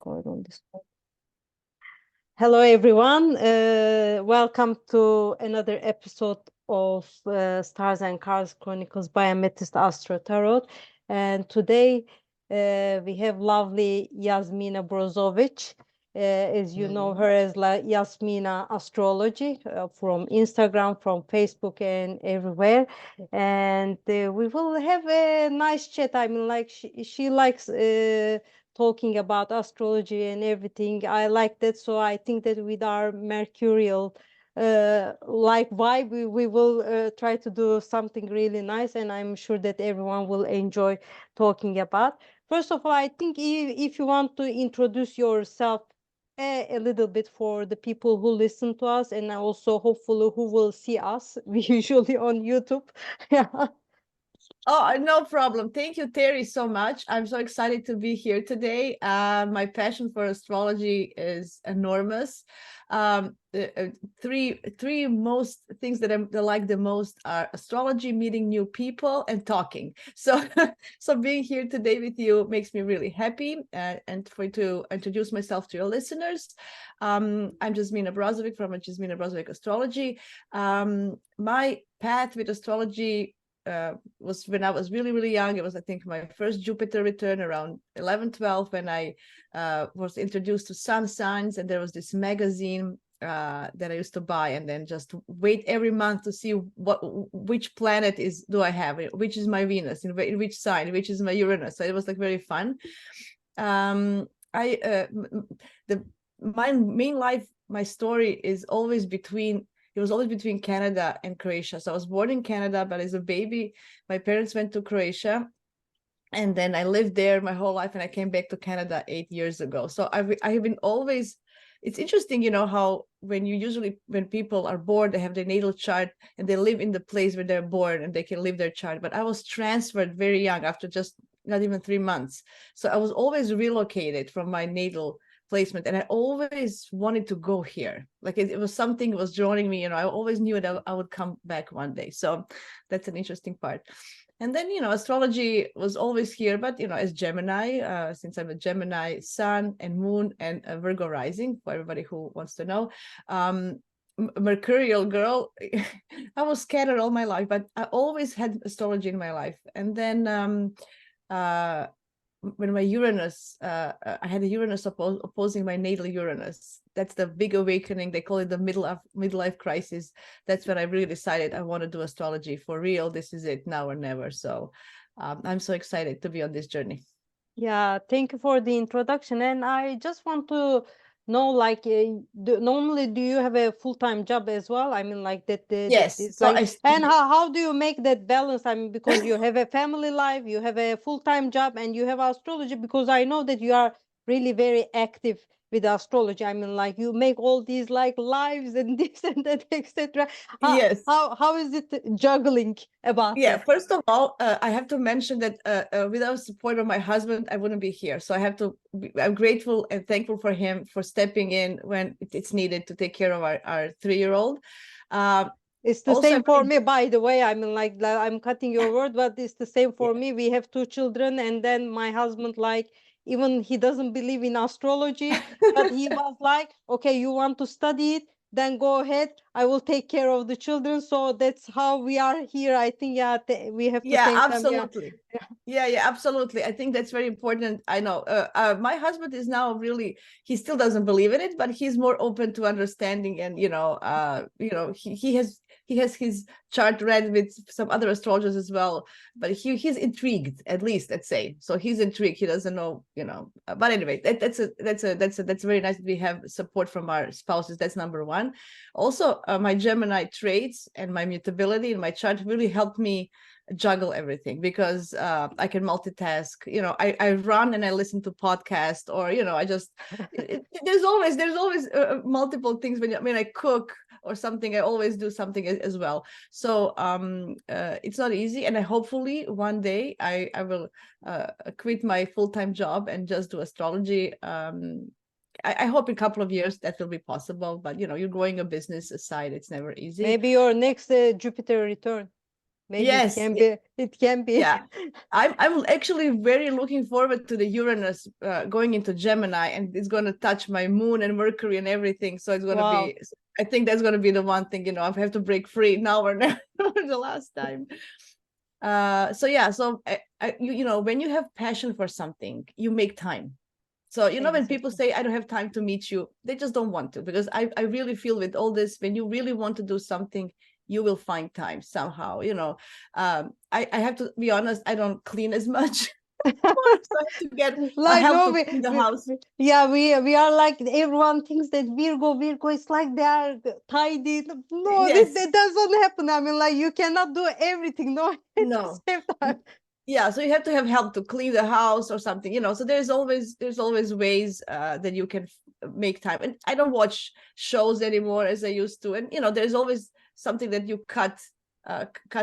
record on this one. Hello, everyone. Welcome to another episode of Stars and Cars Chronicles by Amethyst Astro Tarot. And today we have lovely Jasmina Brozovic. As you know her as Jasmina Astrology from Instagram, from Facebook, and everywhere. And we will have a nice chat. I mean, like she likes talking about astrology and everything. I like that. So I think that with our mercurial like vibe, we will try to do something really nice. And I'm sure that everyone will enjoy talking about. First of all, I think if you want to introduce yourself a little bit for the people who listen to us and also hopefully who will see us usually on YouTube. Yeah. Oh, no problem. Thank you, Terry, so much. I'm so excited to be here today. My passion for astrology is enormous. Three most things that I like the most are astrology, meeting new people, and talking. So, so being here today with you makes me really happy. And to introduce myself to your listeners, I'm Jasmina Brozovic from Jasmina Brozovic Astrology. My path with astrology was when I was really young. It was, I think, my first Jupiter return around 11, 12, when I was introduced to sun signs, and there was this magazine that I used to buy and then just wait every month to see which planet do I have, which is my Venus, in which sign, which is my Uranus. So it was like very fun. My main life, my story is always between it was always between Canada and Croatia. So I was born in Canada, but as a baby, my parents went to Croatia. And then I lived there my whole life, and I came back to Canada 8 years ago. So I have been always, it's interesting, how when people are born, they have their natal chart and they live in the place where they're born and they can live their chart. But I was transferred very young, after just not even 3 months. So I was always relocated from my natal placement, and I always wanted to go here. Like it was something that was drawing me. I always knew that I would come back one day. So that's an interesting part. And then astrology was always here, but as Gemini, since I'm a Gemini sun and moon and a Virgo rising, for everybody who wants to know, mercurial girl. I was scattered all my life, but I always had astrology in my life. And then when my Uranus, I had a Uranus opposing my natal Uranus. That's the big awakening. They call it the midlife crisis. That's when I really decided I want to do astrology for real. This is it, now or never. So I'm so excited to be on this journey. Yeah, thank you for the introduction. And I just want to know, like, normally do you have a full-time job as well? I mean, like that Yes. it's So like, and how do you make that balance? I mean, because you have a family life, you have a full-time job, and you have astrology, because I know that you are really very active with astrology. I mean, like you make all these like lives and this and that, etc. Yes. How is it juggling about Yeah, that? first of all, I have to mention that without support of my husband, I wouldn't be here. So I'm grateful and thankful for him for stepping in when it's needed to take care of our 3-year-old. It's the Also, same for me, by the way. I mean, like, I'm cutting your word, but it's the same for me. We have 2 children, and then my husband, like, even he doesn't believe in astrology, but he was like, okay, you want to study it, then go ahead. I will take care of the children. So that's how we are here. I think, yeah, we have to yeah, thank them. Yeah. absolutely. Yeah, absolutely. I think that's very important. I know my husband is now really, he still doesn't believe in it, but he's more open to understanding. And he has his chart read with some other astrologers as well, but he's intrigued, at least, let's say. So he's intrigued. He doesn't know, but anyway, that's very nice that we have support from our spouses. That's number one. Also, my Gemini traits and my mutability in my chart really helped me juggle everything, because I can multitask. I run and I listen to podcasts, or I just there's always multiple things when I cook or something. I always do something as well. So it's not easy, and I hopefully one day I will quit my full-time job and just do astrology. I hope in a couple of years that will be possible, but you're growing a business aside, it's never easy. Maybe your next Jupiter return. Maybe it Yes, can be. It can be. yeah. I'm actually very looking forward to the Uranus going into Gemini, and it's going to touch my moon and Mercury and everything. So it's going to Wow. be, I think that's going to be the one thing, I have to break free now or never, the last time. So yeah, so when you have passion for something, you make time. So when people Exactly. say I don't have time to meet you, they just don't want to, because I really feel with all this, when you really want to do something, you will find time somehow. I have to be honest, I don't clean as much. So I have to get a Like help no, to clean the house. yeah, we are like everyone thinks that Virgo is like they are tidy. No, Yes. that doesn't happen. I mean, like you cannot do everything. No, at the No. same time. Yeah, so you have to have help to clean the house or something, so there's always ways that you can make time. And I don't watch shows anymore as I used to, and there's always something that you cut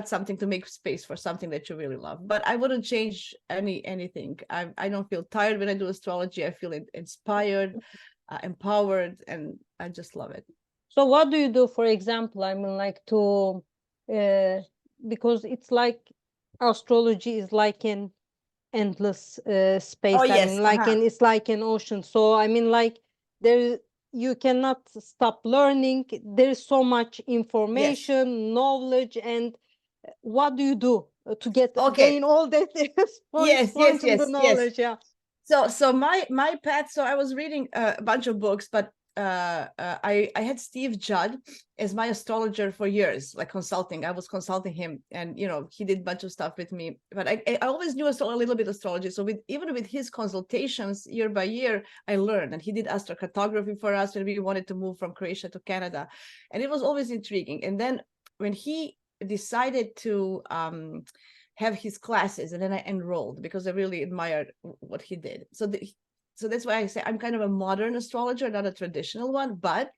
something to make space for something that you really love. But I wouldn't change anything. I don't feel tired when I do astrology. I feel inspired, empowered, and I just love it. So what do you do, for example? I mean, like to, uh, because it's like astrology is like an endless Oh space. I yes, mean, like it's like an ocean. So I mean, like there you cannot stop learning. There is so much yes. information, knowledge, and what do you do to get Okay. gain all that Yes, yes, points in the yes, yes. knowledge? Yeah, So my path. So I was reading a bunch of books, but I had Steve Judd as my astrologer for years, like consulting. I was consulting him, and he did a bunch of stuff with me. But I always knew a little bit astrology. So even with his consultations year by year, I learned. And he did astrocartography for us when we wanted to move from Croatia to Canada, and it was always intriguing. And then when he decided to have his classes, and then I enrolled because I really admired what he did. So that's why I say I'm kind of a modern astrologer, not a traditional one, but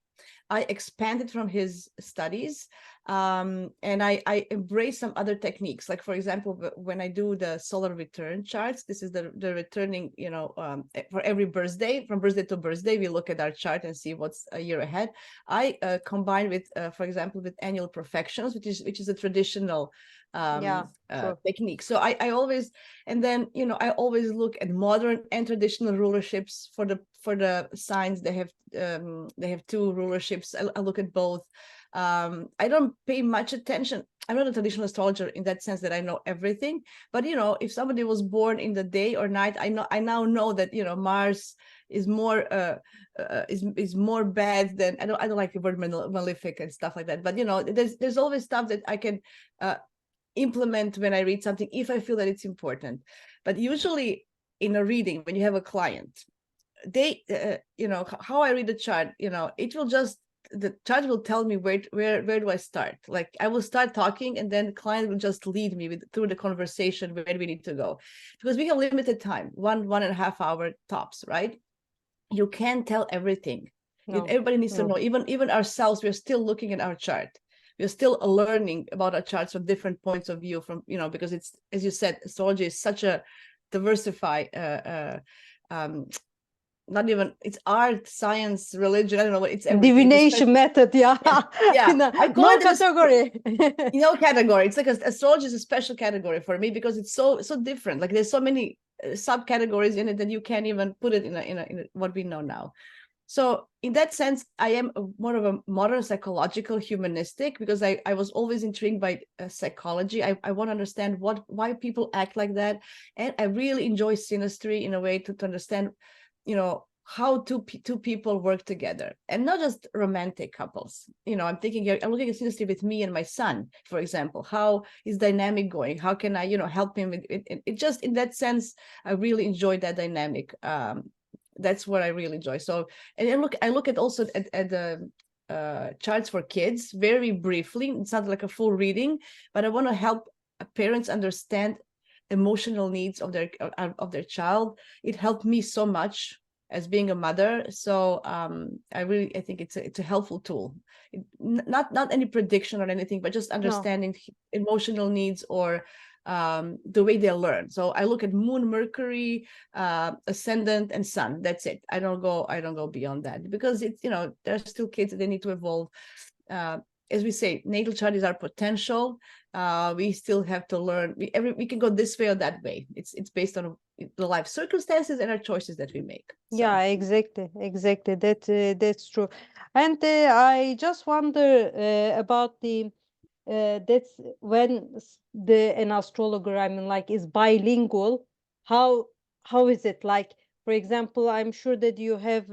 I expanded from his studies, and I embrace some other techniques. Like, for example, when I do the solar return charts, this is the returning, for every birthday, from birthday to birthday, we look at our chart and see what's a year ahead. I combine with, for example, with annual profections, which is a traditional yeah, true. technique. So I always, and then I always look at modern and traditional rulerships for the signs. They have two rulerships. I look at both. I don't pay much attention. I'm not a traditional astrologer in that sense that I know everything, but if somebody was born in the day or night, I now know that Mars is more is more bad than, I don't like the word malefic and stuff like that, but there's always stuff that I can implement when I read something if I feel that it's important. But usually in a reading, when you have a client, they how I read the chart, it will just, the chart will tell me where do I start. Like, I will start talking, and then the client will just lead me through the conversation where we need to go, because we have limited time, 1.5 hour tops, right? You can't tell everything. No, Everybody needs to no. know. Even ourselves, we're still looking at our chart. We're still learning about our charts from different points of view, from because it's, as you said, astrology is such a diversified not even, it's art, science, religion, I don't know what, it's everything. Divination method, yeah. Yeah, yeah, No, I call no it category. category. It's like astrology is a special category for me, because it's so different. Like, there's so many subcategories in it that you can't even put it in what we know now. So in that sense, I am more of a modern psychological humanistic, because I was always intrigued by psychology. I want to understand why people act like that. And I really enjoy synastry in a way to understand, how two people work together, and not just romantic couples. I'm looking at synastry with me and my son, for example. How is dynamic going? How can I, help him with it? It just, in that sense, I really enjoy that dynamic. That's what I really enjoy. So, and I look at also at the charts for kids very briefly. It's not like a full reading, but I want to help parents understand emotional needs of their child. It helped me so much as being a mother. So I think it's a helpful tool. Not any prediction or anything, but just No, understanding emotional needs, or the way they learn. So I look at moon, Mercury, ascendant, and sun. That's it. I don't go beyond that, because it's, they're still kids, they need to evolve. as we say, natal chart is our potential. We still have to learn. We can go this way or that way. It's based on the life circumstances and our choices that we make. Yeah, So exactly. That's true. And I just wonder about the that's when the an astrologer, I mean, like, is bilingual. How how is it like? For example, I'm sure that you have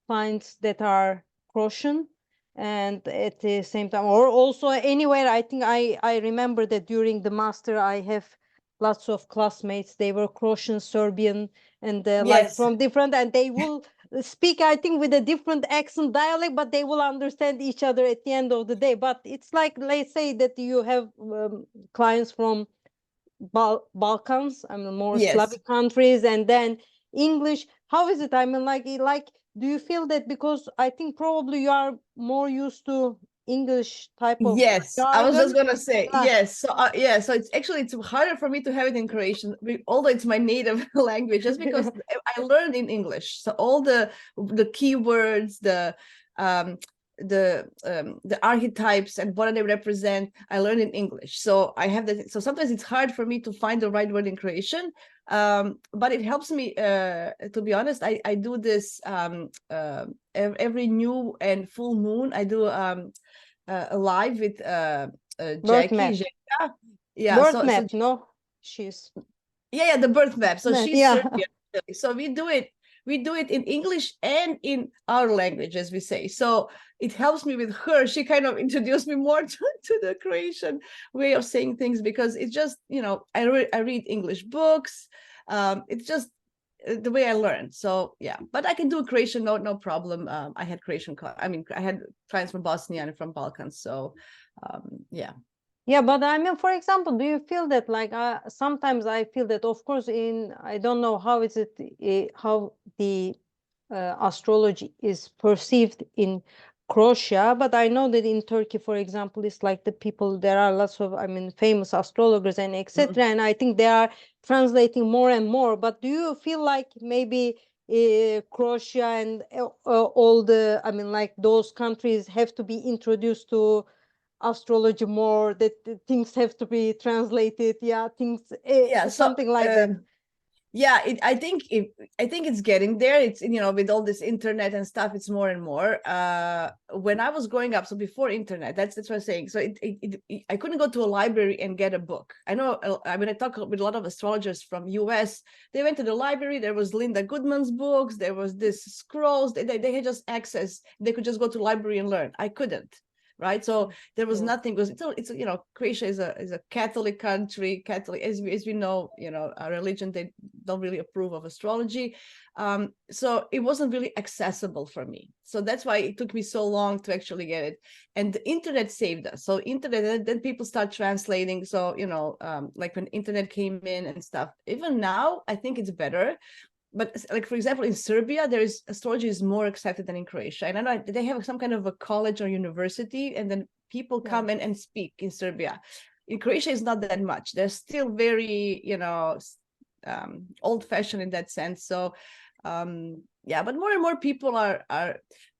clients that are Croatian, and at the same time, or also anywhere. I think I remember that during the master, I have lots of classmates. They were Croatian, Serbian, and like yes, from different, and they will speak, I think, with a different accent dialect, but they will understand each other at the end of the day. But it's like, let's say that you have clients from Balkans, I mean, more yes. Slavic countries, and then English. How is it? I mean, like, do you feel that because I think probably you are more used to English type of Yes, I was just jargon? gonna say Yeah. yes. So yeah, so it's harder for me to have it in Croatian, although it's my native language, just because I learned in English. So all the keywords, um the archetypes and what they represent, I learned in English. So I have that. So sometimes it's hard for me to find the right word in Croatian. But it helps me. To be honest, I do this every new and full moon. I do live with Birth Jackie. map. Jessica. Yeah, Birth so map, no? She's yeah, the birth map. So she's yeah. Serbian. So we do it in English and in our language, as we say. So it helps me with her. She kind of introduced me more to the Croatian way of saying things, because it's just, I read English books. It's just the way I learned. So yeah, but I can do Croatian, no problem. I had I had clients from Bosnia and from Balkans. So yeah. Yeah, but I mean, for example, do you feel that, like, sometimes I feel that, of course, in I don't know how is it how the astrology is perceived in Croatia, but I know that in Turkey, for example, it's like the people, there are lots of, I mean, famous astrologers and Mhm. etc. And I think they are translating more and more. But do you feel like maybe Croatia and all the, I mean, like, those countries have to be introduced to astrology more, that things have to be translated, yeah, things Yeah. So something like that? yeah, I think it's getting there. It's, with all this internet and stuff, it's more and more. When I was growing up, so before internet, that's what I'm saying. So I couldn't go to a library and get a book. I know. I mean, I talk with a lot of astrologers from US. They went to the library. There was Linda Goodman's books. There was this scrolls. They had just access. They could just go to the library and learn. I couldn't. Right. So there was Yeah. nothing, because it's Croatia is a Catholic country. Catholic, as we know, our religion, they don't really approve of astrology. So it wasn't really accessible for me. So that's why it took me so long to actually get it. And the internet saved us. So internet, then people start translating. So, like when internet came in and stuff, even now, I think it's better. But like, for example, in Serbia, astrology is more accepted than in Croatia. And I know they have some kind of a college or university, and then people Yeah. come in and speak in Serbia. In Croatia, it's not that much. They're still very, old fashioned in that sense. So yeah, but more and more people are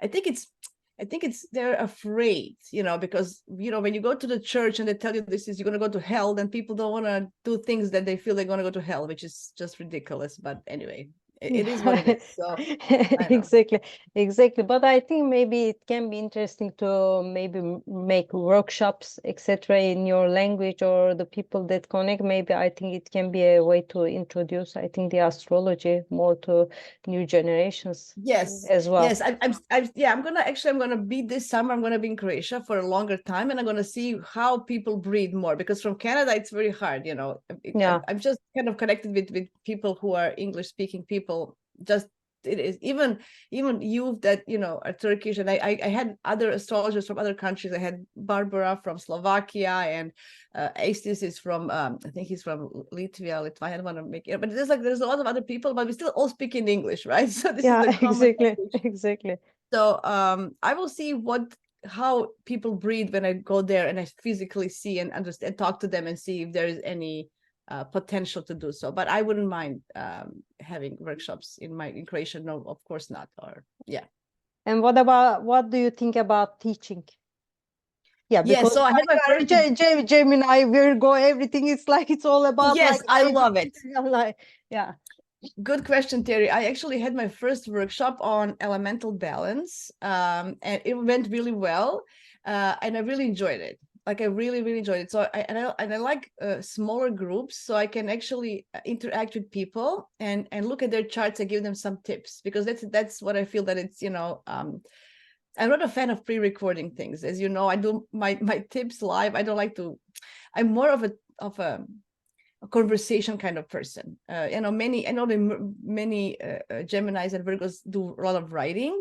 I think it's they're afraid, because when you go to the church and they tell you you're going to go to hell, then people don't want to do things that they feel they're going to go to hell, which is just ridiculous. But anyway, it is what it Yeah. is. So I know. Exactly, but I think maybe it can be interesting to maybe make workshops, etc., in your language, or the people that connect. Maybe I think it can be a way to introduce, I think, the astrology more to new generations Yes, as well. yes. Yeah. I'm gonna be this summer. I'm gonna be in Croatia for a longer time, and I'm gonna see how people breathe more. Because from Canada, it's very hard. Yeah. I'm just kind of connected with people who are English speaking people. Just it is even you that are Turkish, and I had other astrologers from other countries. I had Barbara from Slovakia, and Astis is from I think he's from Latvia. I don't want to make it, but there's a lot of other people, but we still all speak in English, right? So this is Yeah. the common Exactly. language. Exactly. So I will see how people breathe when I go there and I physically see and understand, talk to them, and see if there is any potential to do so. But I wouldn't mind having workshops in Croatian. No, of course not. Or yeah. And what do you think about teaching? Yeah, Yeah, because so I had my you are first. Gemini, Virgo, everything. It's like it's all about Yes, like I love it. like yeah. Good question, Terry. I actually had my first workshop on elemental balance, and it went really well, and I really enjoyed it. Like I really, really enjoyed it. So I like smaller groups, so I can actually interact with people and look at their charts and give them some tips, because that's what I feel that it's, I'm not a fan of pre-recording things. As you know, I do my tips live. I don't like to. I'm more of a conversation kind of person. I know that many Geminis and Virgos do a lot of writing.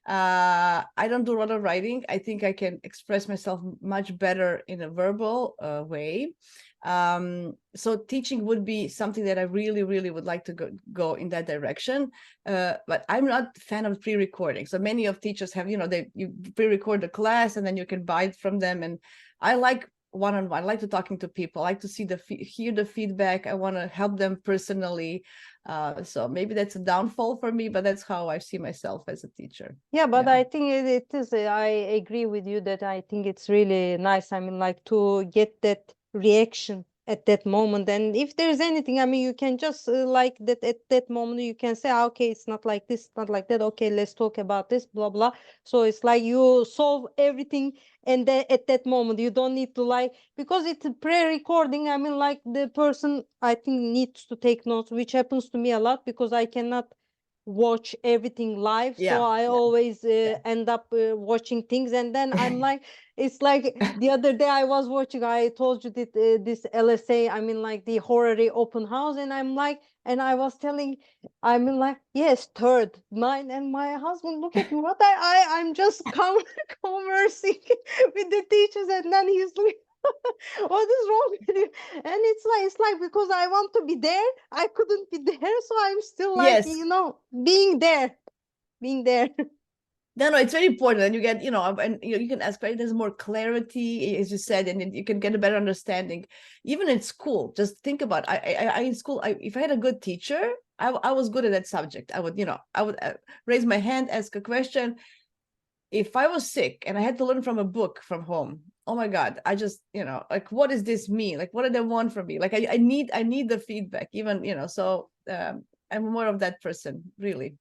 I don't do a lot of writing. I think I can express myself much better in a verbal way. So teaching would be something that I really, really would like to go in that direction. But I'm not a fan of pre-recording. So many of teachers have, you pre-record the class and then you can buy it from them. And I like one-on-one. I like to talking to people. I like to hear the feedback. I want to help them personally. So maybe that's a downfall for me, but that's how I see myself as a teacher. Yeah, but Yeah. I think it is. I agree with you that I think it's really nice. I mean, like to get that reaction at that moment. And if there's anything, I mean, you can just like that at that moment, you can say, "Ah, okay, it's not like this, not like that. Okay, let's talk about this, blah, blah." So it's like you solve everything. And then at that moment, you don't need to like, because it's a pre-recording. I mean, like the person, I think, needs to take notes, which happens to me a lot because I cannot watch everything live, so Yeah. I Yeah. always Yeah. end up watching things, and then I'm like, it's like the other day I was watching, I told you that this LSA, I mean like the horror open house, and I'm like, and I was telling, I mean like, yes, third mine, and my husband look at me, what I'm just conversing with the teachers, and then he's like, what is wrong with you? And it's like because I want to be there, I couldn't be there, so I'm still like, Yes. being there, being there. No, it's very important. And you get, and you can ask, right? There's more clarity, as you said, and you can get a better understanding. Even in school, just think about, I in school, if I had a good teacher, I was good at that subject. I would raise my hand, ask a question. If I was sick and I had to learn from a book from home, oh my God, I just, like, what does this mean? Like, what do they want from me? Like, I need the feedback, even, so I'm more of that person, really.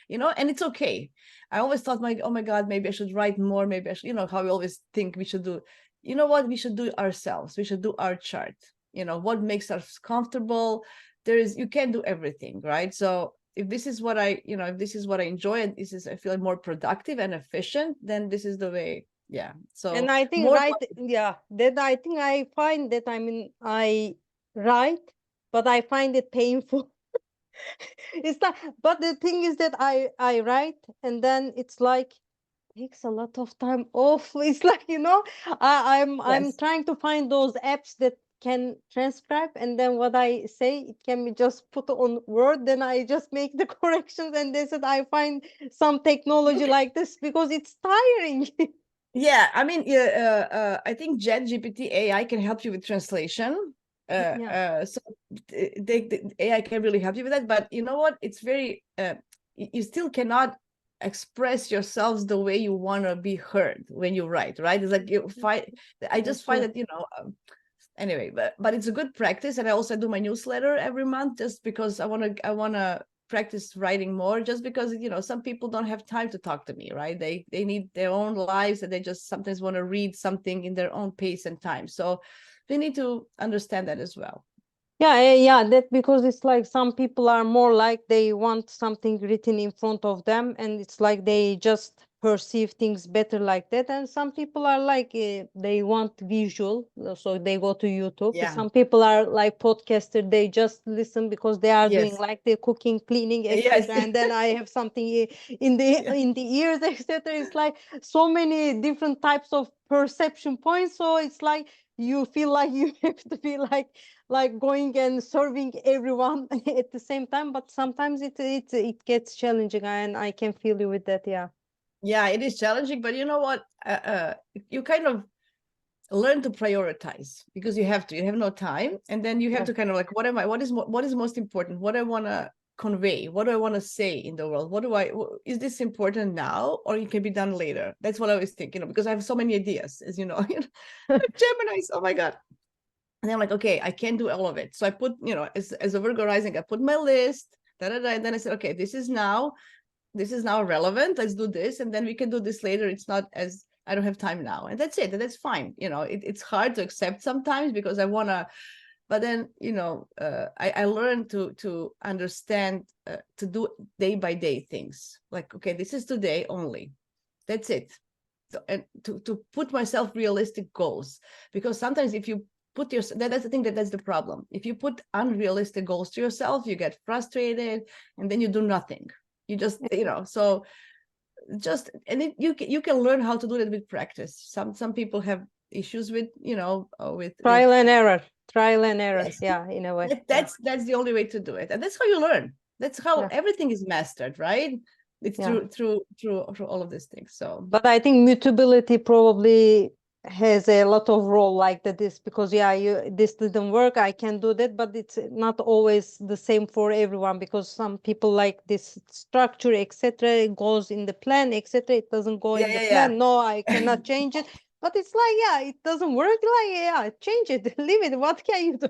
And it's okay. I always thought, oh my God, maybe I should write more. Maybe I should, how we always think we should do. You know what? We should do it ourselves. We should do our chart. What makes us comfortable. You can't do everything, right? So if this is what I enjoy, and I feel more productive and efficient, then this is the way. Yeah. And So I think, more. right, yeah, that I think I find that, I mean, I write, but I find it painful. It's like, but the thing is that I write, and then it's like takes a lot of time off. It's like, I'm Yes. trying to find those apps that can transcribe, and then what I say, it can be just put on Word, then I just make the corrections, and they said I find some technology like this because it's tiring. Yeah, I mean, yeah, I think ChatGPT AI can help you with translation. Yeah. So the AI can really help you with that. But you know what? It's very you still cannot express yourselves the way you want to be heard when you write, right? It's like you find. I just That's find true. that anyway, but it's a good practice, and I also do my newsletter every month just because I want to practice writing more, just because some people don't have time to talk to me, right? They need their own lives, and they just sometimes want to read something in their own pace and time, so they need to understand that as well. Yeah, yeah, that because it's like some people are more like they want something written in front of them, and it's like they just perceive things better like that. And some people are like they want visual, so they go to YouTube. Yeah. Some people are like podcaster, they just listen because they are doing Yes. like the cooking, cleaning, Yes. etc. And then I have something in the Yeah. in the ears, etc. It's like so many different types of perception points. So it's like you feel like you have to be like going and serving everyone at the same time, but sometimes it gets challenging, and I can feel you with that, yeah. Yeah, it is challenging, but you know what, you kind of learn to prioritize, because you have no time, and then you have Yeah. to kind of like, what is most important, what I want to convey? What do I want to say in the world? Is this important now, or it can be done later? That's what I always think, because I have so many ideas, as you know. Gemini's, oh my God. And I'm like, okay, I can't do all of it. So I put, as a Virgo rising, I put my list, and then I said, okay, this is now relevant. Let's do this, and then we can do this later. It's not as I don't have time now, and that's it. And that's fine. It's hard to accept sometimes because I want to, but then I learned to understand, to do day by day things. Like, okay, this is today only. That's it. So, and to put myself realistic goals, because sometimes if you put your that's the thing, that's the problem. If you put unrealistic goals to yourself, you get frustrated, and then you do nothing. You just so just, and you can learn how to do it with practice. Some people have issues with with trial and error. Yes. Yeah, in a way. That's the only way to do it, and that's how you learn. That's how Yeah. everything is mastered, right? It's Yeah. through all of these things. So, But I think mutability probably has a lot of role like this, because this didn't work, I can do that, but it's not always the same for everyone, because some people like this structure, etc. It goes in the plan, etc. It doesn't go in the plan. No, I cannot change it. But it's like, it doesn't work. Like, change it, leave it. What can you do?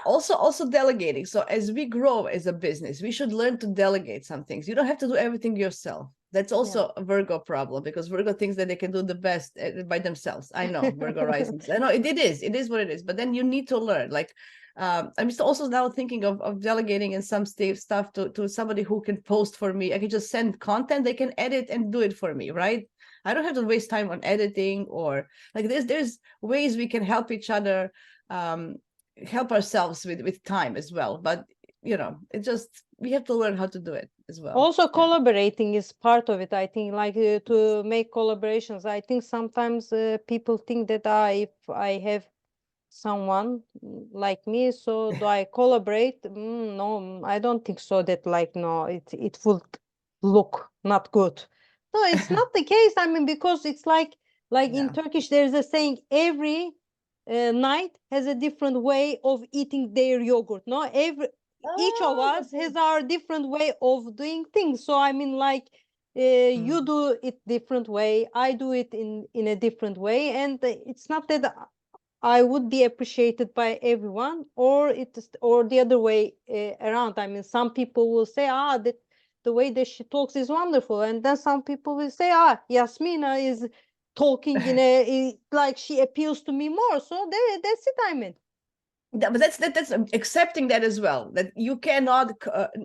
Also delegating. So as we grow as a business, we should learn to delegate some things. You don't have to do everything yourself. That's also a Virgo problem, because Virgo thinks that they can do the best by themselves. I know, Virgo risings. I know it is what it is. But then you need to learn. Like, I'm just also now thinking of delegating in some stuff to somebody who can post for me. I can just send content, they can edit and do it for me, right? I don't have to waste time on editing, or like there's ways we can help each other, help ourselves with time as well. But it just, we have to learn how to do it as well. Also, collaborating is part of it, I think. Like, to make collaborations, I think sometimes people think that if I have someone like me, so do I collaborate? No, I don't think so. That, like, no, it will look not good. No, it's not the case. I mean, because it's like in Turkish, there's a saying: every night has a different way of eating their yogurt. No, each of us has our different way of doing things. So I mean, like, you do it different way, I do it in a different way, and it's not that I would be appreciated by everyone, or the other way around. I mean, some people will say, that the way that she talks is wonderful, and then some people will say, Jasmina is talking like she appeals to me more. So that's it. I mean, but that's accepting that as well, that you cannot,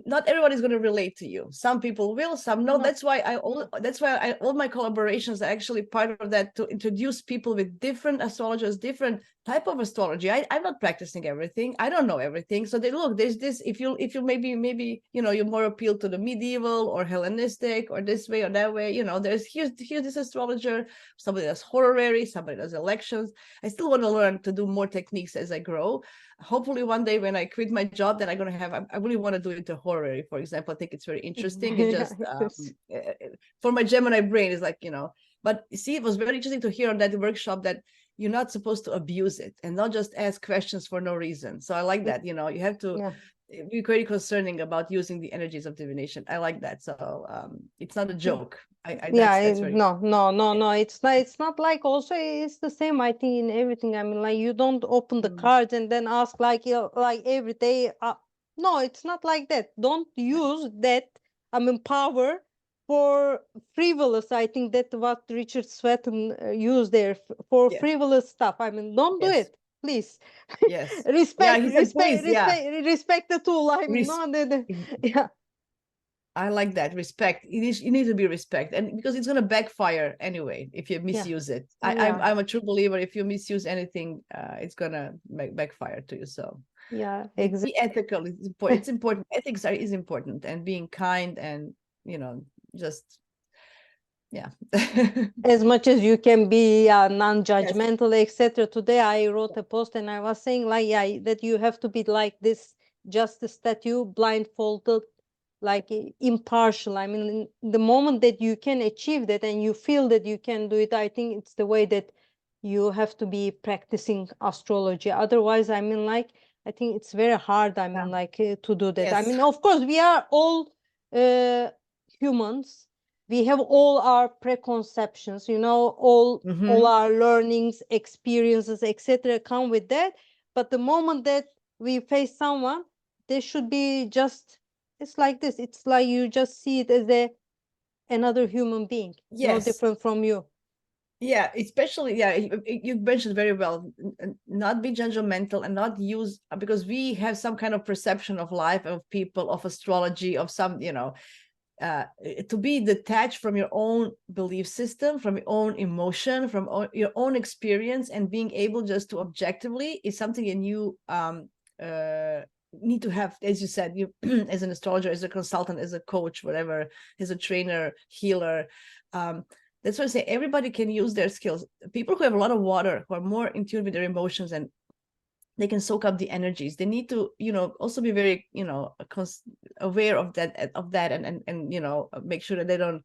not everyone is going to relate to you. Some people will, some no. That's why all my collaborations are actually part of that, to introduce people with different astrologers, different type of astrology. I'm not practicing everything, I don't know everything. So there's this, if you maybe you're more appealed to the medieval or Hellenistic or this way or that way, there's here's this astrologer, somebody does horary, somebody does elections. I still want to learn to do more techniques as I grow. Hopefully one day when I quit my job, then I'm going to have, I really want to do it to horary, for example. I think it's very interesting. It just for my Gemini brain is like, but see, it was very interesting to hear on that workshop that you're not supposed to abuse it and not just ask questions for no reason. So I like that. You have to be very concerning about using the energies of divination. I like that. So it's not a joke. That's very... No, it's not like, also it's the same, I think, in everything. I mean, like, you don't open the cards and then ask, like, like every day. No, it's not like that. Don't use that, I mean, power for frivolous. I think that what Richard Swetten used there, for frivolous stuff. I mean, don't do it, please. Yes. respect the tool. I mean, I like that. Respect. You need to be respect, and because it's going to backfire anyway if you misuse it. I'm a true believer. If you misuse anything, it's going to backfire to you. So exactly. Be ethical. It's important. Ethics is important, and being kind, and just as much as you can be non-judgmental, etc. Today I wrote a post and I was saying, like, that you have to be like this justice statue, blindfolded, like impartial. I mean, the moment that you can achieve that and you feel that you can do it, I think it's the way that you have to be practicing astrology. Otherwise, I mean, like, I think it's very hard, I Yeah. mean, like to do that. I Yes. mean, of course, we are all humans. We have all our preconceptions, you know, all Mhm. our learnings, experiences, etc. come with that. But the moment that we face someone, there should be just, it's like this. It's like you just see it as another human being, no Yes. different from you. Yeah, especially, yeah, you mentioned very well, not be judgmental and not use, because we have some kind of perception of life, of people, of astrology, of some, to be detached from your own belief system, from your own emotion, from your own experience, and being able just to objectively is something that you need to have, as you said, you as an astrologer, as a consultant, as a coach, whatever, as a trainer, healer. That's why I say everybody can use their skills. People who have a lot of water, who are more in tune with their emotions, and they can soak up the energies. They need to, also be very, aware of that, and make sure that they don't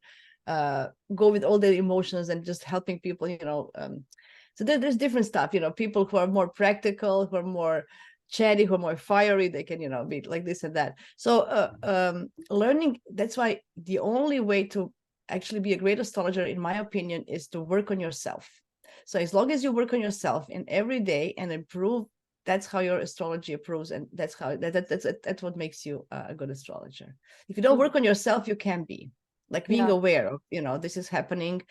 go with all their emotions and just helping people. So there's different stuff. People who are more practical, who are more chatty, who are more fiery, they can, be like this and that. So learning. That's why the only way to actually be a great astrologer, in my opinion, is to work on yourself. So as long as you work on yourself in every day and improve, that's how your astrology approves, and that's how that's what makes you a good astrologer. If you don't Yeah, work on yourself, you can be like being yeah. aware of, this is happening,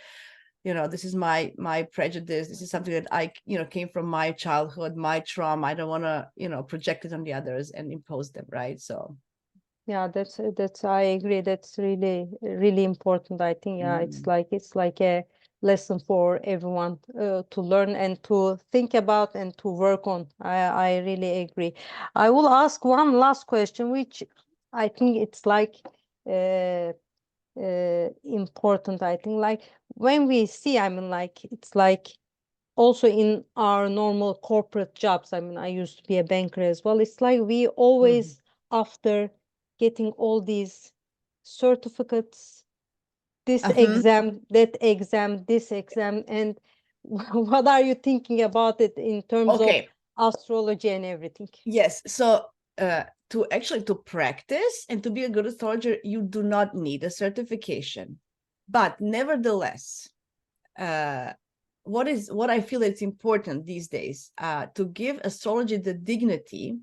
this is my prejudice, this is something that I came from my childhood, my trauma. I don't want to project it on the others and impose them, right? So Yeah, that's I agree. That's really important. I think yeah, mm, it's like a lesson for everyone to learn and to think about and to work on. I really agree. I will ask one last question, which I think it's like uh, important. I think like when we see, I mean, like it's like also in our normal corporate jobs. I mean, I used to be a banker as well. It's like we mhm. always, after getting all these certificates, this Uh-huh. exam, that exam, this exam, and what are you thinking about it in terms of Okay. astrology and everything? Yes. So to practice and to be a good astrologer, you do not need a certification. But nevertheless, uh, what I feel it's important these days, to give astrology the dignity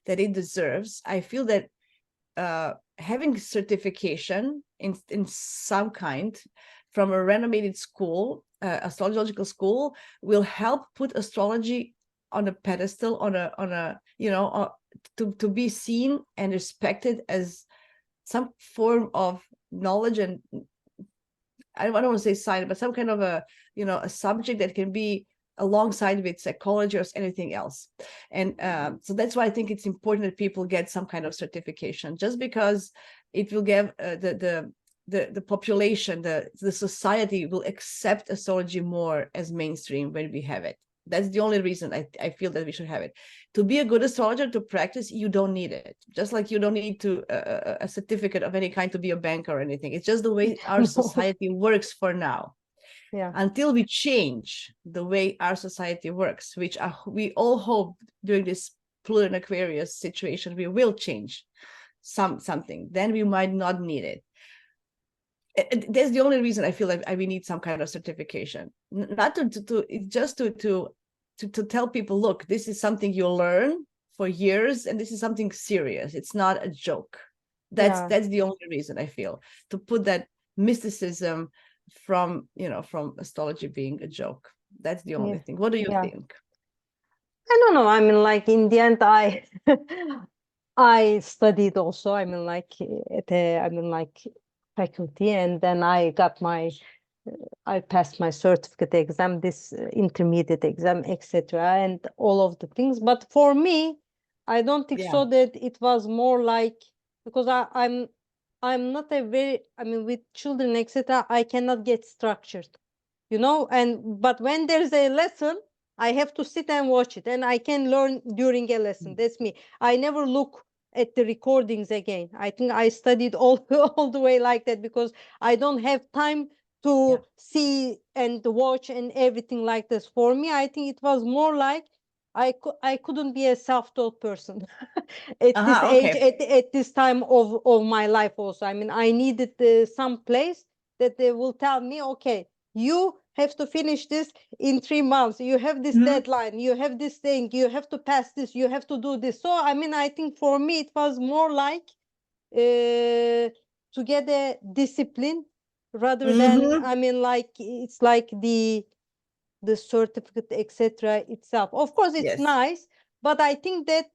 that it deserves. I feel that having certification in some kind from a renowned school, astrological school, will help put astrology on a pedestal, on a to be seen and respected as some form of knowledge, and I don't want to say science, but some kind of a subject that can be alongside with psychology or anything else. And so that's why I think it's important that people get some kind of certification, just because it will give the population, the society will accept astrology more as mainstream when we have it. That's the only reason I feel that we should have it. To be a good astrologer, to practice, you don't need it. Just like you don't need to a certificate of any kind to be a banker or anything. It's just the way our No. society works for now. Yeah. Until we change the way our society works, which we all hope during this Pluto and Aquarius situation, we will change something. Then we might not need it. That's the only reason I feel like we need some kind of certification, not to just to tell people, look, this is something you'll learn for years, and this is something serious. It's not a joke. That's Yeah. that's the only reason I feel, to put that mysticism from astrology being a joke. That's the only Yeah. thing. What do you Yeah. think? I don't know. I mean, like in the end, I I studied also. I mean, like at I mean, like faculty, and then I got my, I passed my certificate exam, this intermediate exam, etc., and all of the things. But for me, I don't think Yeah. so that it was more like, because I'm not a very, I mean, with children, etc., I cannot get structured, you know. And but when there's a lesson, I have to sit and watch it, and I can learn during a lesson. That's me. I never look at the recordings again. I think I studied all all the way like that, because I don't have time Yeah. to see and watch and everything like this. For me, I think it was more like I couldn't be a self-taught person at this age, Okay. at this time of my life also. I mean, I needed some place that they will tell me, okay, you have to finish this in 3 months. You have this Mhm. deadline. You have this thing. You have to pass this. You have to do this. So, I mean, I think for me, it was more like to get a discipline rather than, Mhm. I mean, like it's like the certificate, etc. itself. Of course, it's Yes. nice, but I think that,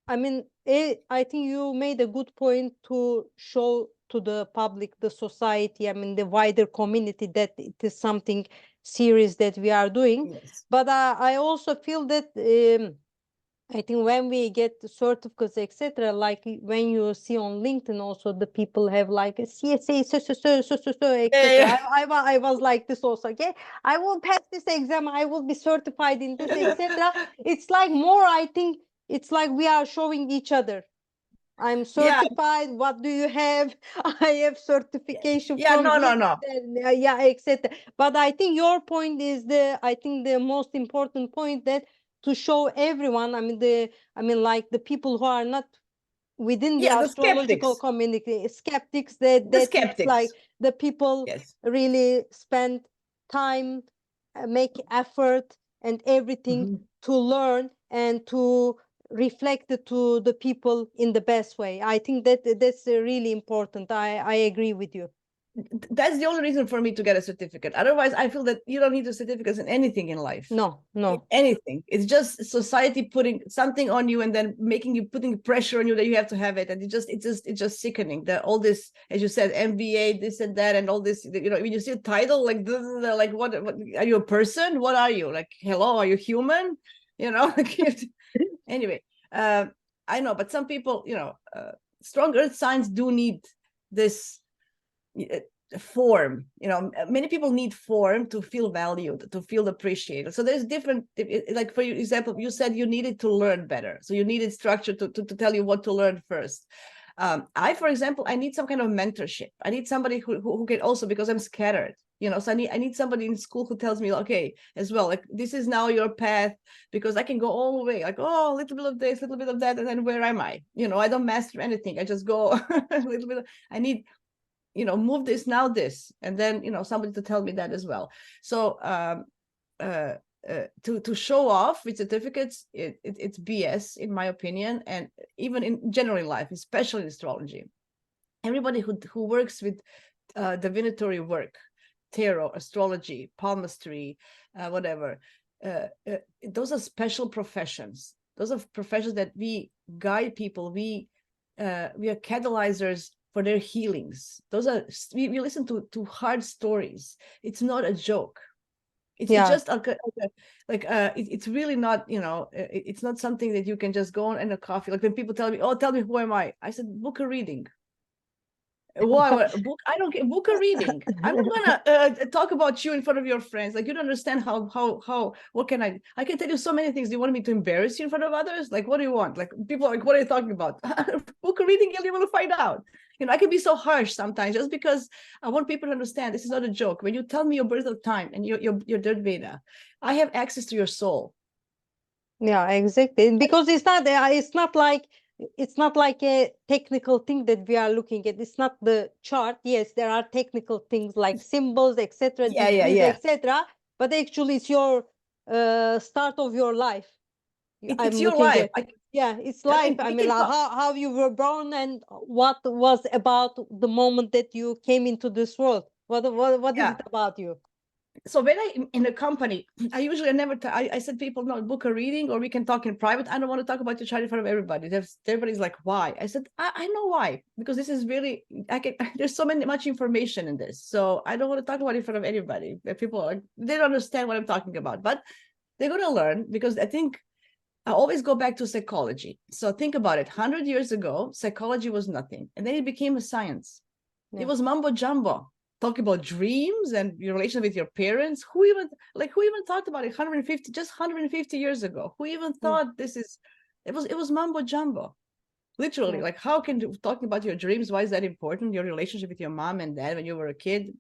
I mean, I think you made a good point to show to the public, the society, I mean, the wider community, that it is something serious that we are doing. Yes. But I also feel that I think when we get the certificates, etc., like when you see on LinkedIn, also the people have like a CSA, Yeah, etc. yeah. I was like this also. Okay, I will pass this exam. I will be certified in this, etc. It's like more. I think it's like we are showing each other. I'm Yeah. certified. What do you have? I have certification Yeah. from No, this, no, no. yeah, etc. But I think your point is I think the most important point, that to show everyone. I mean, like the people who are not within the Yeah, the astrological skeptics. community, skeptics, The that it's like skeptics. the people Yes. really spend time, make effort and everything Mhm. to learn and to reflect it to the people in the best way. I think that that's really important. I agree with you. That's the only reason for me to get a certificate. Otherwise, I feel that you don't need a certificate in anything in life. No, In no. anything. It's just society putting something on you and then making you putting pressure on you that you have to have it. And it's just sickening. That all this, as you said, MBA, this and that, and all this, you know, when you see a title like this, like what are you, a person? What are you? Like, hello, are you human? You know, anyway, uh, I know, but some people, you know, strong earth signs do need this form. You know, many people need form to feel valued, to feel appreciated. So there's different, like for example, you said you needed to learn better, so you needed structure to tell you what to learn first. I, for example, I need some kind of mentorship. I need somebody who can also, because I'm scattered, you know, so I need somebody in school who tells me, okay, as well, like this is now your path, because I can go all the way, like, oh, a little bit of this, a little bit of that, and then where am I? You know, I don't master anything. I just go a little bit. I need, you know, move this now, this, and then, you know, somebody to tell me that as well. So uh, to show off with certificates, it's BS in my opinion, and even in general in life, especially in astrology. Everybody who works with divinatory work, tarot, astrology, palmistry, whatever, those are special professions. Those are professions that we guide people. We are catalyzers for their healings. Those are, we listen to hard stories. It's not a joke. It's Yeah. just like it's really not, you know, it's not something that you can just go on in a coffee. Like when people tell me, oh, tell me who am I said, book a reading. Why book? I don't get, book a reading. I'm not gonna talk about you in front of your friends. Like, you don't understand how what can I can tell you so many things. Do you want me to embarrass you in front of others? Like, what do you want? Like, people are like, what are you talking about? Book a reading, you'll be able to find out. You know, I can be so harsh sometimes just because I want people to understand this is not a joke. When you tell me your birth of time and your dirt Veda, I have access to your soul. Yeah, exactly. Because it's not like a technical thing that we are looking at. It's not the chart. Yes, there are technical things like symbols, etc., Yeah, yeah, degrees, yeah. etc. But actually, it's your start of your life. It's I'm your looking life. at. Yeah, it's life. I We mean, can talk. how you were born and what was about the moment that you came into this world. What is Yeah. it about you? So when I in a company, I usually never I said people, no, book a reading or we can talk in private. I don't want to talk about your child in front of everybody. Everybody's like, why? I said, I know why, because this is really, I can, there's so much information in this, so I don't want to talk about it in front of anybody. People are, they don't understand what I'm talking about, but they're going to learn, because I think I always go back to psychology. So think about it. 100 years ago, psychology was nothing, and then it became a science. It Yeah. was mumbo jumbo. Talk about dreams and your relation with your parents. Who even talked about it 150 years ago? Who even Mm. thought this is, it was mumbo jumbo. Literally, Yeah. like, how can you talking about your dreams? Why is that important? Your relationship with your mom and dad when you were a kid.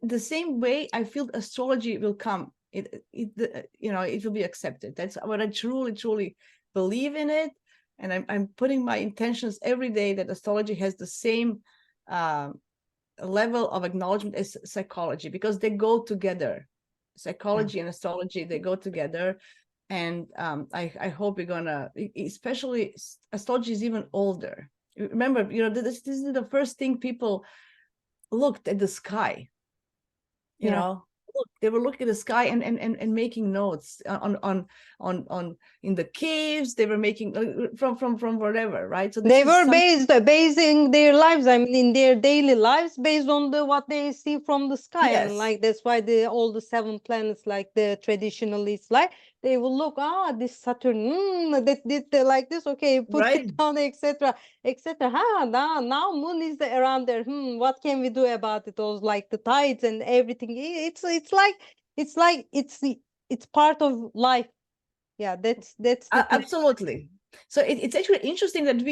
The same way I feel astrology will come it will be accepted. That's what I truly believe in it. And I'm putting my intentions every day that astrology has the same level of acknowledgement as psychology, because they go together. Psychology and astrology, they go together. And I hope we're gonna, especially astrology is even older. Remember, this is the first thing people looked at the sky. They were looking at the sky and making notes on in the caves. They were making from whatever, right? So They were basing their lives, I mean, in their daily lives, based on what they see from the sky. I mean, Yes. like that's why all the seven planets, like the traditionalists, like they will look, this Saturn, that did like this, okay, put Right. it down, etc., etc. Now moon is around there. What can we do about it? Those like the tides and everything. It's part of life. Yeah, that's the thing. Absolutely. So it's actually interesting that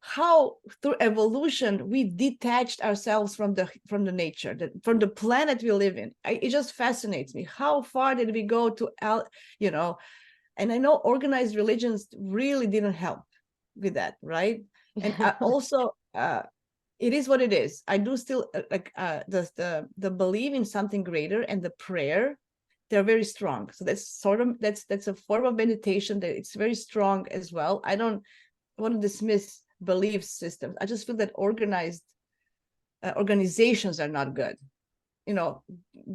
how through evolution we detached ourselves from the nature, from the planet we live in. It just fascinates me. How far did we go to and I know organized religions really didn't help with that, right? And also it is what it is. I do still the believe in something greater, and the prayer, they're very strong. So that's a form of meditation that it's very strong as well. I don't want to dismiss belief systems. I just feel that organizations are not good.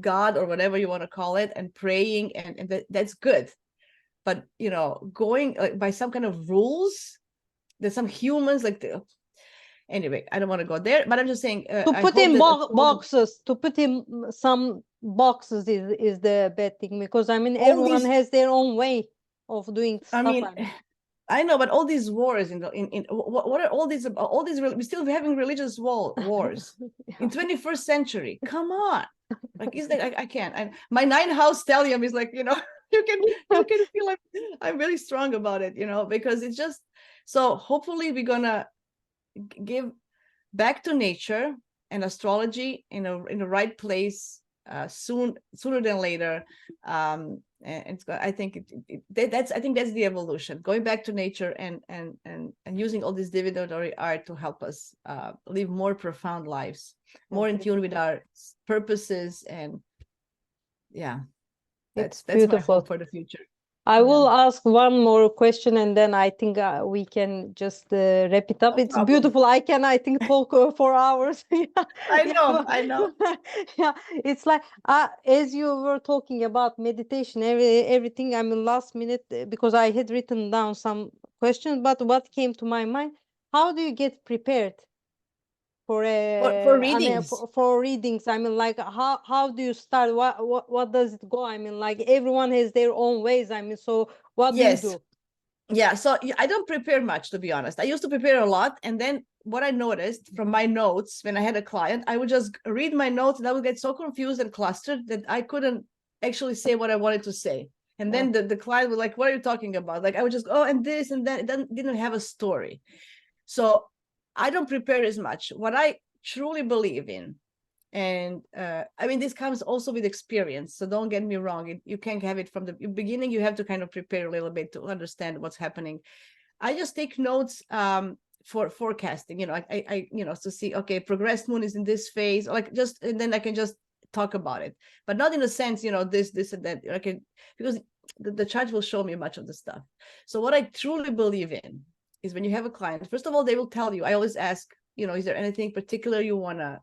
God or whatever you want to call it, and praying, and that's good. But going by some kind of rules, there's some humans anyway, I don't want to go there, but I'm just saying To I put hope in that boxes, to put in some boxes is the bad thing, because I mean all everyone these, has their own way of doing I stuff. mean, I mean, I know, but all these wars in what are all these we're still having religious wars in 21st century. Come on, like is that I can't. My 9th house stellium is like you can feel like I'm really strong about it, because it's just so. Hopefully, we're gonna give back to nature and astrology in the right place sooner than later. And I think that's the evolution, going back to nature and using all this divinatory art to help us live more profound lives, more in tune with our purposes. And yeah, it's that's my hope beautiful. for the future. I Yeah, will ask one more question, and then I think we can just wrap it up. no It's problem. beautiful. I think talk for hours. Yeah, I yeah, know, I know. yeah. It's like as you were talking about meditation, everything. I mean, last minute, because I had written down some questions, but what came to my mind: how do you get prepared for For I mean, readings. for readings? I mean, like how do you start? What does it go? I mean, like everyone has their own ways. I mean, so what do you Yes. do? Yeah, so I don't prepare much, to be honest. I used to prepare a lot, and then what I noticed from my notes when I had a client, I would just read my notes and I would get so confused and clustered that I couldn't actually say what I wanted to say. And Yeah. then the client would like, what are you talking about? Like I would just go, and this and that. It didn't have a story. So I don't prepare as much. What I truly believe in, and I mean, this comes also with experience, so don't get me wrong, you can't have it from the beginning. You have to kind of prepare a little bit to understand what's happening. I just take notes for forecasting, I to see, okay, progressed moon is in this phase, like just, and then I can just talk about it, but not in a sense, this and that, because the chart will show me much of the stuff. So what I truly believe in is, when you have a client, first of all, they will tell you, I always ask, is there anything particular you want to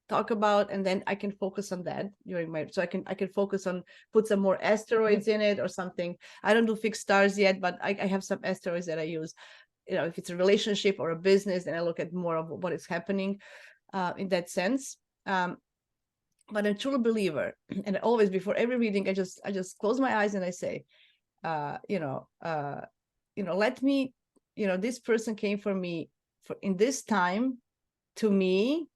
talk about, and then I can focus on that during so I can focus on, put some more asteroids in it or something. I don't do fixed stars yet, but I have some asteroids that I use, if it's a relationship or a business, and I look at more of what is happening in that sense. But I'm a true believer, and always before every reading, I just close my eyes and I say, let me, this person came for me in this time, to me,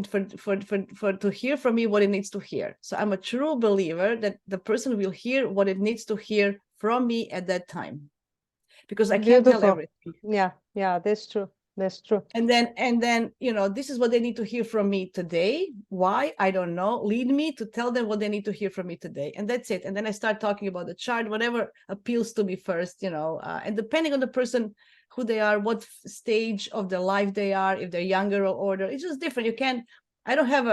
for to hear from me what it needs to hear. So I'm a true believer that the person will hear what it needs to hear from me at that time, because I can't tell Beautiful. everything. Yeah, that's true. That's true. And then this is what they need to hear from me today. Why? I don't know. Lead me to tell them what they need to hear from me today, and that's it. And then I start talking about the chart, whatever appeals to me first, and depending on the person, who they are, what stage of their life they are, if they're younger or older, it's just different. I don't have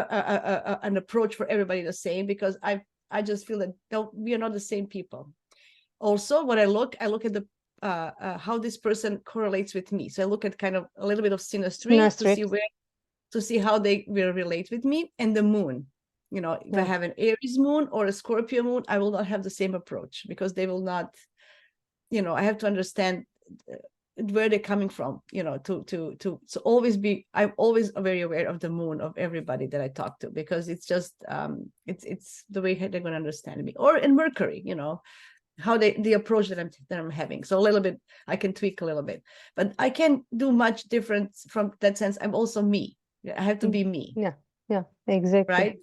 an approach for everybody the same, because I just feel that we are not the same people. Also, when I look at the how this person correlates with me. So I look at kind of a little bit of synastry to see how they will relate with me, and the moon. If I have an Aries moon or a Scorpio moon, I will not have the same approach, because they will not. I have to understand where they're coming from. I'm always very aware of the moon of everybody that I talk to, because it's just it's the way they're going to understand me. Or in Mercury, how the approach that I'm having. So a little bit, I can tweak a little bit, but I can't do much different from that sense. I'm also me. I have to be me. Yeah, exactly. Right.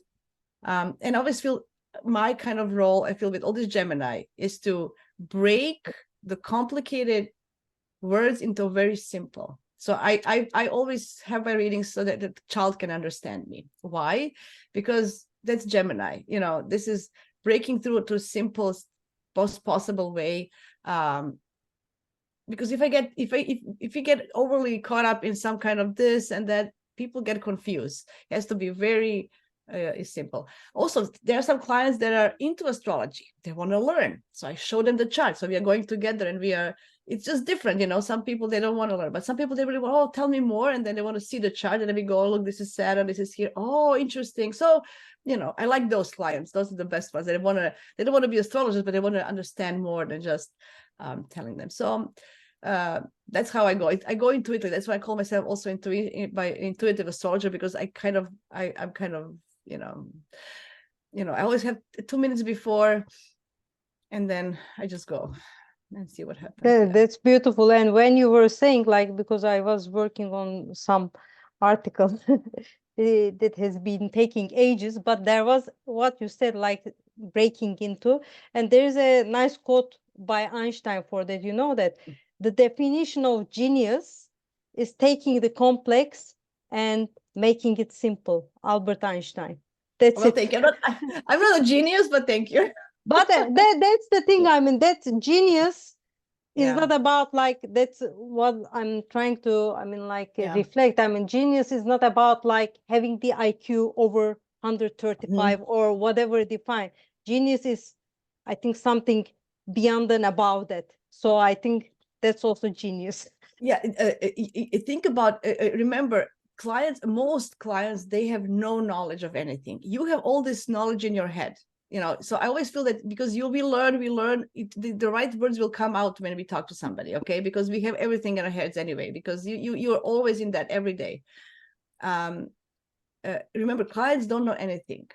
And I always feel my kind of role, I feel with all this Gemini, is to break the complicated words into very simple. So I always have my readings so that the child can understand me. Why? Because that's Gemini. This is breaking through to simple possible way, because if you get overly caught up in some kind of this and that, people get confused. It has to be very simple. Also, there are some clients that are into astrology. They want to learn, so I show them the chart. So we are going together, and it's just different. Some people, they don't want to learn, but some people, they really want, oh, tell me more, and then they want to see the chart, and then we go, oh, look, this is Saturn, this is here, oh, interesting. So I like those clients. Those are the best ones. They don't want to be astrologers, but they want to understand more than just telling them. So that's how I go. I go intuitively. That's why I call myself also intuitive astrologer, because I'm kind of I always have 2 minutes before, and then I just go and see what happens. That's beautiful. And when you were saying, because I was working on some article that has been taking ages, but there was what you said, breaking into, and there's a nice quote by Einstein for that. That the definition of genius is taking the complex and making it simple. Albert Einstein. That's it. Thank you. I'm not a genius, but thank you. But that's the thing. I mean, that's genius. It's not about that's what I'm trying to, reflect. I mean, genius is not about having the IQ over 135 or whatever defined. Genius is, I think, something beyond and above that. So I think that's also genius. Yeah. Think about, remember, most clients, they have no knowledge of anything. You have all this knowledge in your head. So I always feel that because we learn, the right words will come out when we talk to somebody, okay? Because we have everything in our heads anyway, because you're always in that every day. Remember, clients don't know anything.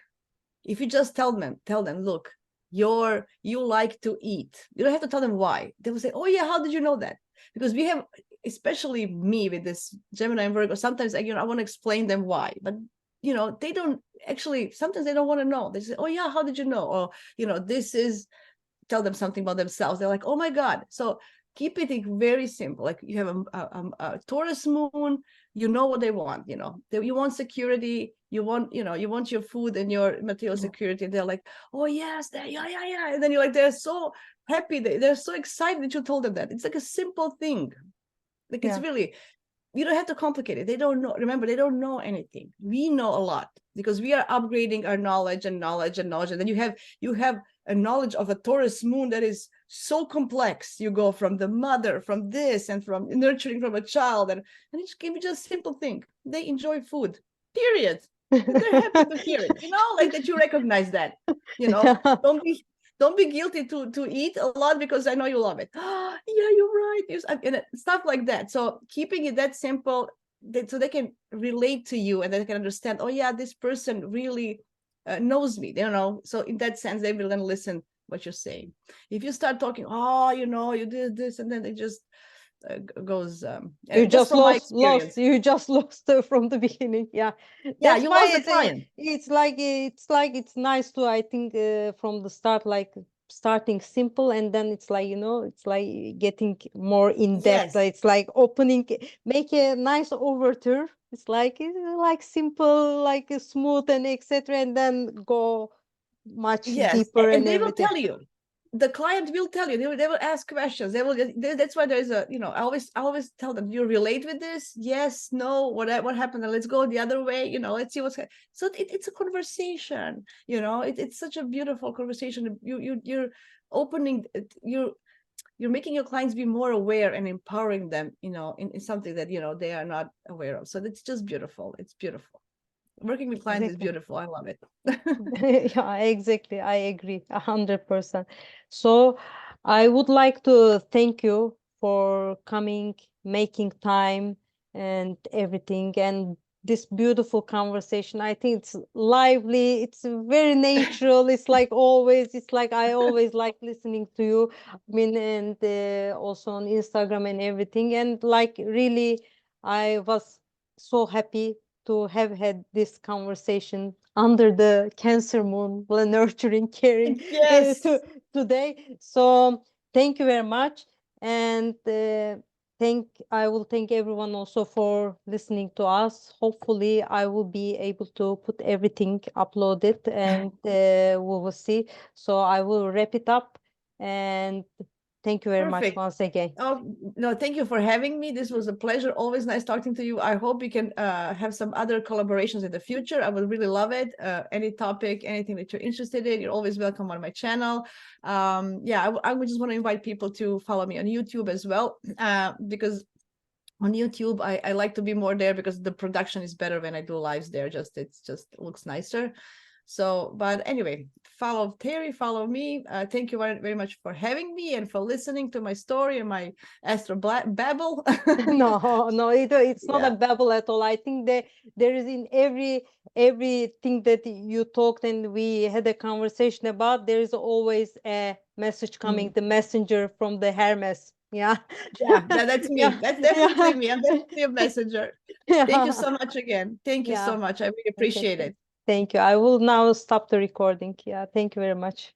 If you just tell them, look, you like to eat. You don't have to tell them why. They will say, oh yeah, how did you know that? Because we have, especially me with this Gemini and Virgo, sometimes I want to explain them why, but they don't actually, sometimes they don't want to know. They say, oh yeah, how did you know? Or, tell them something about themselves. They're like, oh my God. So keep it very simple. Like you have a Taurus moon, you know what they want, you want security, you want your food and your material security. They're like, oh yes, yeah. And then you're like, they're so happy. They're so excited that you told them that. It's like a simple thing. Like it's really, you don't have to complicate it. They don't know. Remember, they don't know anything. We know a lot because we are upgrading our knowledge. And then you have a knowledge of a Taurus moon that is so complex. You go from the mother, from this, and from nurturing from a child, and it can be just simple thing. They enjoy food, period. They're happy to hear it, like that you recognize that, don't be guilty to eat a lot because I know you love it. Yeah, you're right. And stuff like that. So keeping it that simple, so they can relate to you and they can understand, oh yeah, this person really knows me, so in that sense they will then listen what you're saying. If you start talking, oh, you did this, and then it just goes you just lost from the beginning. That's you why lost the client. it's nice to, I think, from the start, starting simple, and then it's like, it's like getting more in depth. Yes, It's like opening, make a nice overture. It's like simple, like smooth and etc. And then go much yes, deeper and and they will everything. tell you. The client will tell you. They will ask questions. That's why there's a, I always tell them, you relate with this? Yes, no, what happened? Let's go the other way. Let's see so it's a conversation. It's such a beautiful conversation. You're opening. You're making your clients be more aware and empowering them. In something that they are not aware of. So it's just beautiful. It's beautiful. Working with clients is Exactly. beautiful. I love it. Yeah, exactly. I agree 100%. So I would like to thank you for coming, making time and everything, and this beautiful conversation. I think it's lively, it's very natural. It's like always, it's like I always like listening to you. I mean, and also on Instagram and everything. And like really, I was so happy to have had this conversation under the Cancer moon, nurturing, caring Yes. today. So thank you very much, and I will thank everyone also for listening to us. Hopefully, I will be able to put everything uploaded, and we will see. So I will wrap it up, and thank you very much Perfect. once again. Oh, no, thank you for having me. This was a pleasure. Always nice talking to you. I hope we can have some other collaborations in the future. I would really love it. Any topic, anything that you're interested in, you're always welcome on my channel. Yeah, I would just want to invite people to follow me on YouTube as well, because on YouTube, I like to be more there because the production is better when I do lives there. It's just looks nicer. So, but anyway, follow Terry, follow me. Thank you very, very much for having me and for listening to my story and my babble. No, no, it's not a Yeah, babble at all. I think that there is in everything that you talked and we had a conversation about, there is always a message coming, mm. the messenger from the Hermes. Yeah. Yeah, that's me. Yeah. That's Yeah. definitely me. I'm definitely a messenger. Thank you Yeah. so much again. Thank you Yeah. so much. I really Okay. appreciate it. Thank you. I will now stop the recording. Yeah. Thank you very much.